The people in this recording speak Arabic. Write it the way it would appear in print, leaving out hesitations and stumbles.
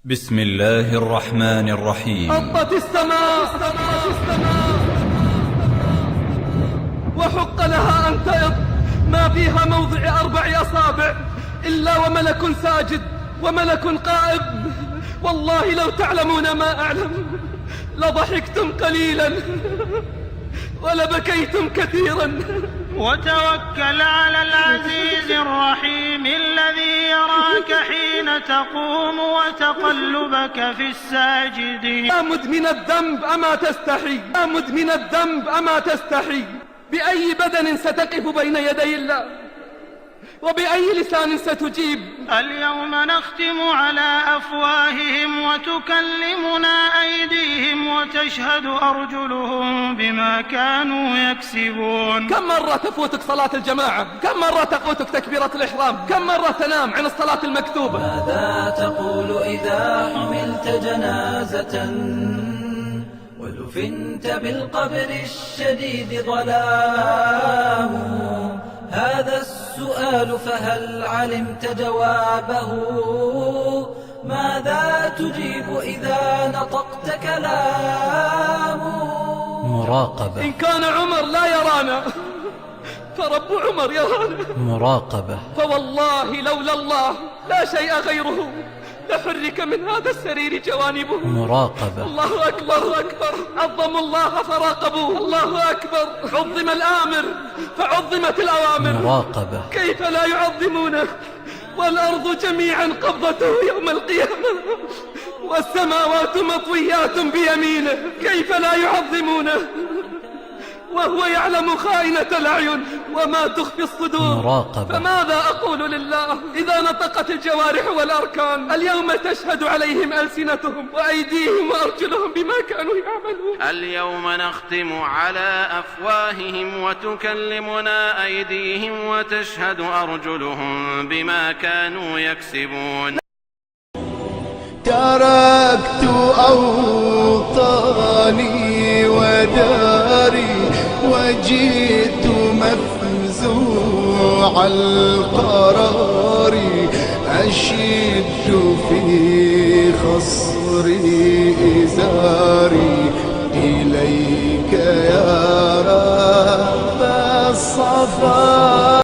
بسم الله الرحمن الرحيم. هبت السماء وحق لها أن تئض، ما فيها موضع 4 أصابع إلا وملك ساجد وملك قائم. والله لو تعلمون ما أعلم لضحكتم قليلا ولبكيتم كثيرا. وتوكل على العزيز الرحيم الذي يراك حين تقوم وتقلبك في الساجدين. يا مدمن الذنب أما تستحي، يا مدمن الذنب أما تستحي. بأي بدن ستقف بين يدي الله وبأي لسان ستجيب؟ اليوم نختم على أفواههم وتكلمنا أيديهم وتشهد أرجلهم بما كانوا يكسبون. كم مرة تفوتك صلاة الجماعة؟ كم مرة تفوتك تكبيرة الإحرام؟ كم مرة تنام عن الصلاة المكتوبة؟ ماذا تقول إذا حملت جنازة ودفنت بالقبر الشديد ظلام؟ هذا السؤال فهل علمت جوابه؟ ماذا تجيب إذا نطقت كلامه؟ مراقبة. إن كان عمر لا يرانا فرب عمر يرانا. مراقبة. فوالله لولا الله لا شيء غيره لحرك من هذا السرير جوانبه. مراقبة. الله أكبر، الله أكبر. عظموا الله فراقبوه. الله أكبر. عظم الآمر فعظمت الأوامر. مراقبة. كيف لا يعظمونه والأرض جميعا قبضته يوم القيامة والسماوات مطويات بيمينه؟ كيف لا يعظمونه وهو يعلم خائنة الأعين وما تخفي الصدور؟ مراقبة. فماذا أقول لله إذا نطقت الجوارح والأركان؟ اليوم تشهد عليهم ألسنتهم وأيديهم وأرجلهم بما كانوا يعملون. اليوم نختم على أفواههم وتكلمنا أيديهم وتشهد أرجلهم بما كانوا يكسبون. تركت أوطاني وداري وجئت مفزوع القرار أشد في خصري إزاري إليك يا رب الصفا.